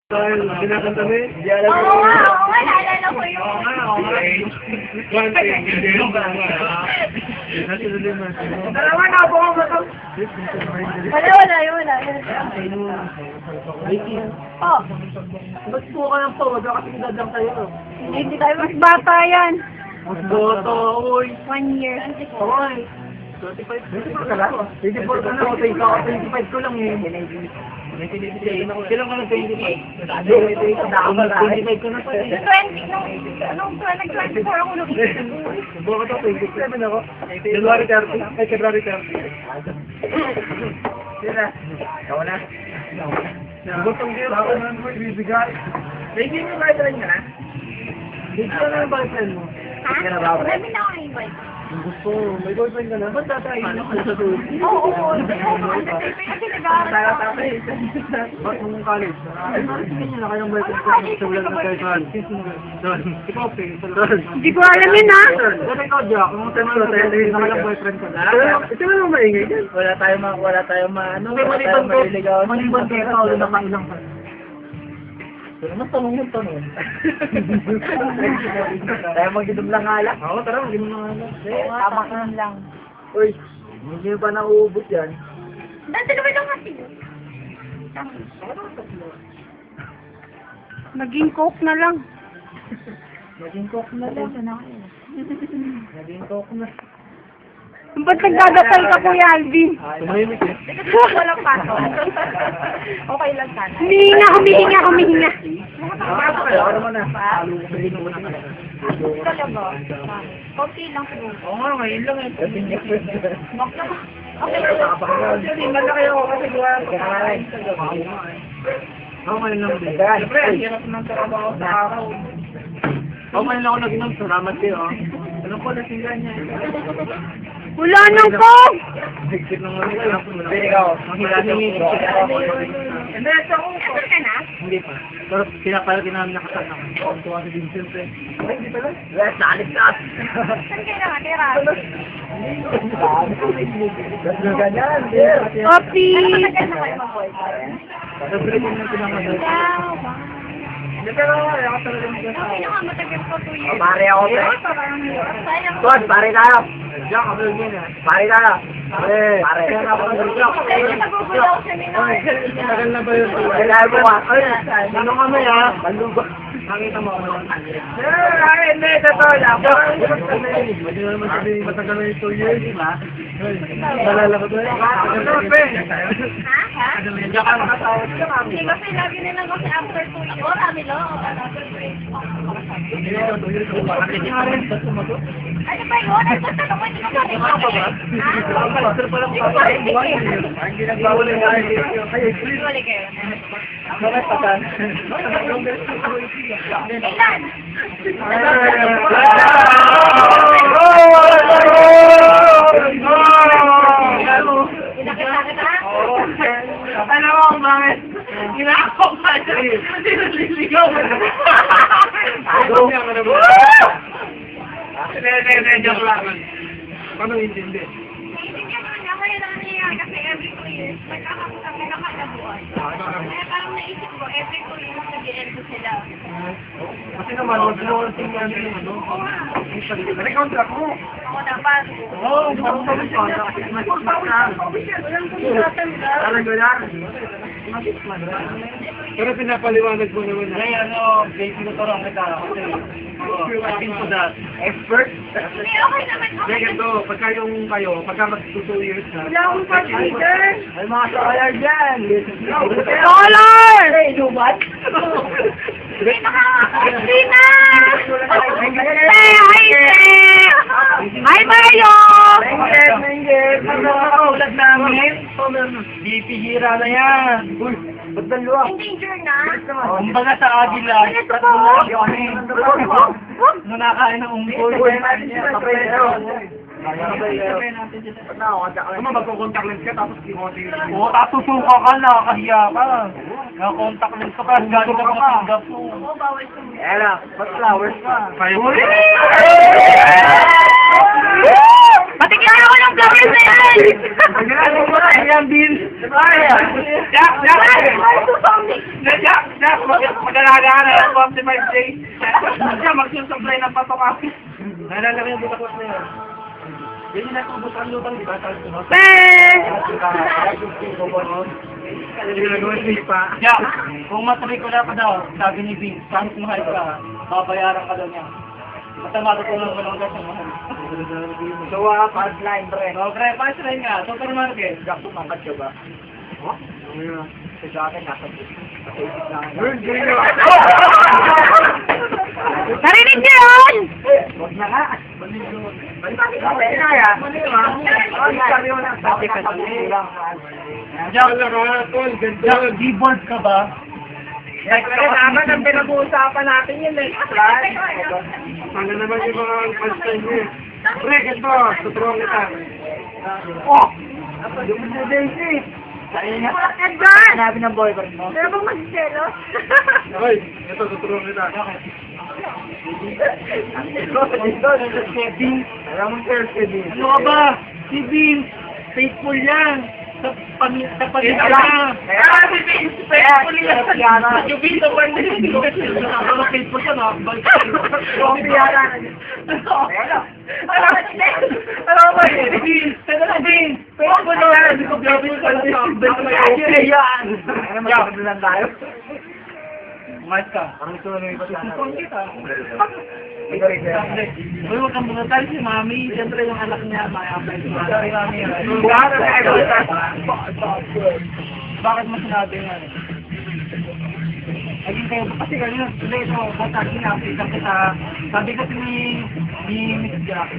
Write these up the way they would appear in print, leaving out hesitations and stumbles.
Dahil kinakanta mo eh. Hindi alam Oo nga, naalala ko yun. One thing, hindi yung Dalawa na ako mo ito. Wala yun. Oh. Ba't po ka ng pawag? Kasi dadang tayo. Hindi tayo mas bata yan. Mas boto, oy. 1 year. Oy. 25 ka lang? 24 ka na. 25 ko lang eh. Kailan ka na 25? 25 ka na pa eh. 20, nag-24 ako nung Buka to, 27 ako. January 30. Ay, February 30. Sira. Ikaw na. Butong gear, ako na mo ibibigay. Hindi mo boyfriend ka na? Hindi ka na yung boyfriend mo. Ha? Sabi na ako yung boyfriend. Gusto, may boyfriend ka na? Ba't tatay mo ka sa tuloy? Oo. Kasi nag-aaral ako. Ba't mong college? Ay, marinig niya na kayong boyfriend ko. Sa ulan ng kaisan. Ikaw, Hindi ko alam yun, ha? Dati ikaw, Jack. Kung tayo mo, na kayong boyfriend ka na. Ito na naman maingay dyan. Wala tayong Maliban kayo, ikaw na nakailang ka. Pero mas tanong. Tayo mag-inom lang alak. Oo, tara, mag-inom na nga. Tama ka lang. Uy, hindi nyo pa nauubos yan. Dati naman lang kasi. Maging coke na lang. Naging coke na lang. Naging coke na. Ba't nagdadasal ka, Kuya Alvin? Tumahimik eh. Walang pato. Okay lang sana. Humihinga. Pasok kayo, ano mo na? Talaga. Konti lang siguro. Oo nga, ngayon lang eh. Okay. Hindi man na kayo kasi gawa ko. Ako ngayon lang din. Siyempre, ang hirap ng trabaho sa araw. Ako ngayon lang ako nag-inom. Salamat kayo. Ano po, nasinggan niya. Wala nang coke! Higpit ng mga Hindi ikaw. Hindi Hindi, ito ako. Nasaan ka na? pa. Pero pinapalagi namin nakasama. Ang tuwa si Vincent eh. Hindi pala. Yes, naalis ka. Saan kayo nakatira? Ganyan, ganyan. Yes. Coffee! Ano matagal na kayo mag-boyfriend? Sabi ko nang pinamagay. Wow! Hindi, pero ako talaga Okay na nga, matagal po 2 years. Pare ako, pre. Sayang. Tuwan, pare tayo. Diyan, kami yun eh. Pare tayo. Pare. Kaya nga ako nag-block. Kasi nagugulaw siya ni Noy. Tagal na ba yun? Kailangan mo ka. Ano kami ah? Nakita mo ako. Hindi, totoo lang. Hindi na naman sabihin matagal na yung 2 years, di ba? Malala ko doon. Ha? Diyan ka nakatawag ka kami. Hindi kasi lagi nilang kasi after 2 years. Oh, kami lo. Hindi na 2 years. Bakit nga rin? Ba't sumagot? Ano ba yun? Ano ba tanong ko? Hindi ko sabi ko. Pastor pa lang pa. Ang ginagawa na nga ay please. Wala kayo. Bakit patan? Ilan? Pinakita kita? Alam mo kung bakit? Ginagawa ka siya. Hindi naliligaw. Ayaw niya ka naman. Hindi, joke lang. Paano hindi? Naiintindihan ko niya. Kaya lang niya kasi every 2 years, kami nakakabuan. Kaya parang naisip ko, every 2 years, nag-i-elbo sila. Kasi naman, huwag mo ang tingnan yung ano. Recount ako. Ako dapat. Oo, parang sabi ko. Talaga yan. Pero pinapaliwanag mo naman na. Ay, ano, baby ko tarong kita. Kasi, I've been to that. Expert? Hindi, okay naman. Hindi, ganito, pagka yung kayo, pagka mag-2 years na. Wala akong pag-leader. Ay, mga scholar dyan. Color! Hey, lubat. Hindi na! Hi, Mario! Menggit. Ano ang ulat namin? Bipihira na yan. Uy, ba't dalawa? Endanger na? Kumbaga sa agila. Nanakain ng ungkol. Ano, magko-contact lens ka, tapos kimote yun. Oo, tapos susuka ka na, kahiya ka. Naka-contact lens ka pa, galing ka pa Singapore. Oo, bawal ko. Ela, ba't flowers ka? Kayo. Patigyan ako ng Bakit na yan? Ano ba? Ayan, Bill. Jack! Mag-alaga ka na lang 45 days. Siya, magsusupply ng patoka. Naalala ko yung butakot na yun. Yan yung natubos ang lutang, di ba? Jack, kung matrikula ka daw, sabi ni Vince, kahit mahal ka, babayaran ka daw niya. Basta matutulong mo lang daw sa mahal. So, punchline, pre. So, pre, punchline nga, supermarket. Jack, tumangkat ka ba? Sa akin, nasa isip lang. Narinig niyo yun? Huwag na nga. Bakit kaya? Jack, keyboard ka ba? Naman ang pinag-uusapan natin yun eh. Ano naman yung mga punchline niya? Pre, ganito, tuturuan kita. Oh! Yung sa Daisy. Sa'yo nga. Edgar! Sinabi ng boyfriend mo. Meron bang magsiselos? Hoy, ito, tuturuan kita. Kevin. Alam mo sir, Kevin. Ano ka ba? Si Vince, faithful yan. Sa pamilya niya. Si Vince, faithful yan. Yung Vince, ang pwede hindi ko kasi. Ano faithful siya, nakakabalik. Kung piyara. Ano ba yun? Vince, ano na Vince? Faithful yan. Hindi ko faithful ka lang sa update. Yan. Ano magkakadulan tayo? Mas ka. Ang ito na yung pasana. Kung kita. Uy, huwag kang bumatal si Mami. Siyempre yung anak niya, may-apply si Mami. Bakit mo sinabi nga? Naging kayo, kasi kanina, tuloy ito, kontak ina-update kita. Sabi kasi ni Miss Jack,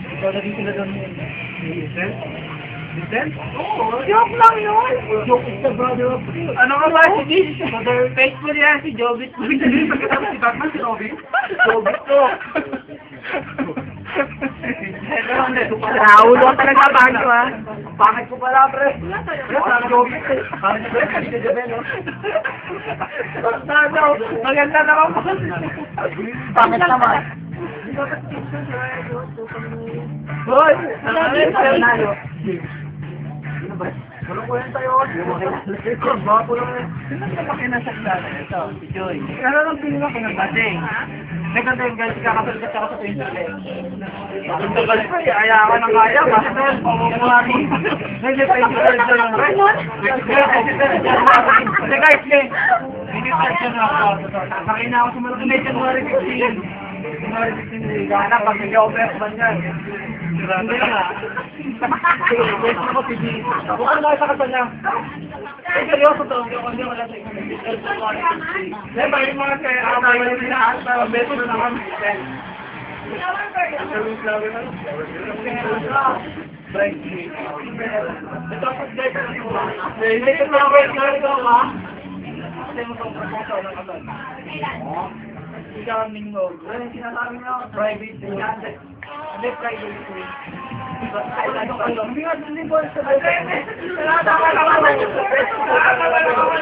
ikaw na rin sila doon ni Vincent? Vincent? Oo. Joke lang yun. Joke is the brother of Phil. Ano ka ba si Vince? Brother, faithful yan si Jobit. Pagkatapos si Batman, si Robin. Jobit to. Naulo ka talaga bago ha. Pangit ko pala pre. Parang Jobit eh. Parang Jobit ka dyan no. Maganda naman po. Pangit naman. Hoy! Ano ba? Ano ko yan tayo? Bago lang eh. Sino na pakinasaktan? Ito, si Joy. Ano nang pinila ko ng dating? Nagkanta yung guys, kakasal ka sa internet. Ang tagal pa eh, kaya ka nang kaya. Master, pamumari. Nag-repay si Sir John. Kasi guys, hindi tayo na ako. Sakay na ako sa mga January 15. January 15, gana pag nag-over ba niyan? Hindi nga. Yes, ako si D. Bukang na sa kasal niya. Seryoso to, hindi ko lang sa Diba, yung mga kaya amay yung lahat na beso na kami. Ito sa deck. Hindi ko na wait na ito ha. Kasi mo itong proposal ng kasal. Ikaw ang mingo. Ano yung sinasabi nyo? Private pool. Hindi private pool. Hindi nga deliver sa baby. Nakatama naman.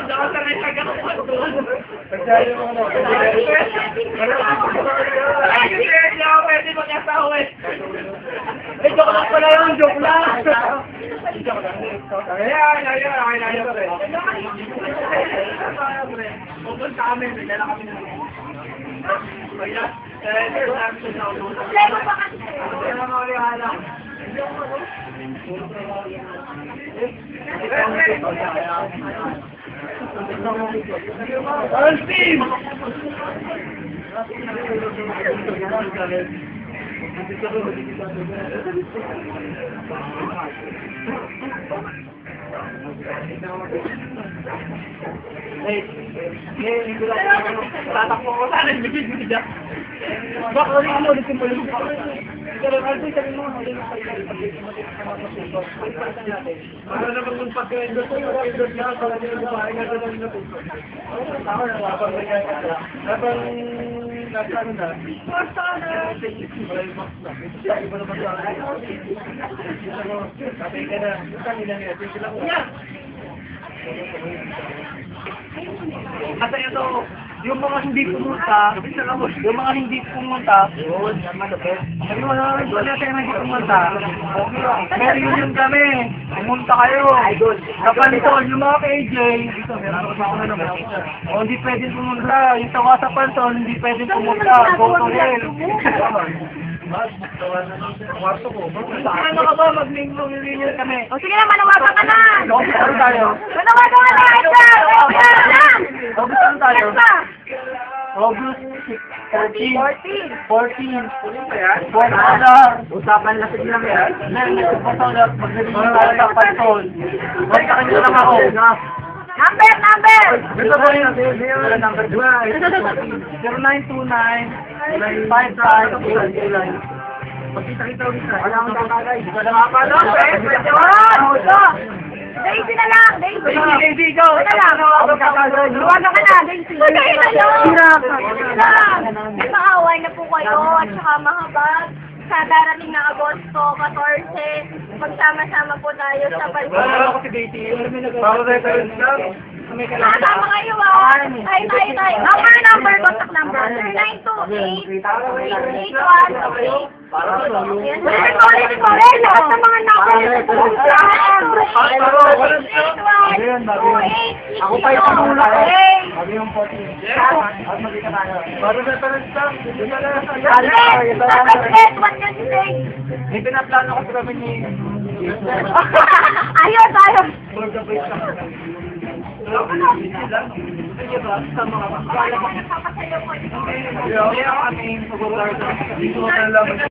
Daka sa may tagakuhan. Pagsayo mo na. Ay, hindi ako pwede mag-asawa eh. Joke lang pala yun, joke lang. Joke lang. Ayan. Pupunta kami, dala kami na. Problema pa kasi. Steve! Tatakbo ko sana yung bibig-bibig niya. Baka rin ano, ulitin mo yung pero ano sabi mo, ulit mo para naman kung pagka-endorse ko, endorse niya para nila bumahay na doon na puso. Ako na habang nasa ano na, wala yung box na. Iba naman sa akin. Sabi ka na, kanina niya, sila ko. Kasi ito, yung mga hindi pumunta, sabi mo naman ko natin na hindi pumunta, pero yun kami, pumunta kayo. Kapantol, yung mga KJ, o hindi pwedeng pumunta, yung tawa sa pantol, hindi pwedeng pumunta, go to hell. Ano ka ba, mag-minglong reunion kami. O sige na, manawagan ka na! Ano tayo? Manawagan ka na! August ano tayo? Next pa! August 14. 14. 14. Usapan lasig lang yan. Next mag-review tayo ng pantol. Basta kanyo lang ako. Number! Ito po yung number 2. 0929-55-89. Magkita-kita ulit na. Wala akong kakagay. Wala nga pa lang. Daisy na lang! Daisy! Daisy, ikaw. Ito lang! Luwagan ka na! Daisy! Daisy na lang! May maaway na po kayo at saka mahabag sa darating na Agosto 14. Magsama-sama po tayo sa Wala Palma. ako si Daisy. Para reference lang. Nakasama kayo ah! Tayo. Number, contact number. 928-881-8. Yes, sir. Ulit ko rin. Lahat ng mga number. Ako pa yung tumula eh. Sabi yung 14. At magkita tayo. Para reference lang. What can you say? May pinaplano ko kami ni... Ayos! For the base lang. Sige ba? Sa mga Papasayo ko. kaya kami mag-order dito na lang.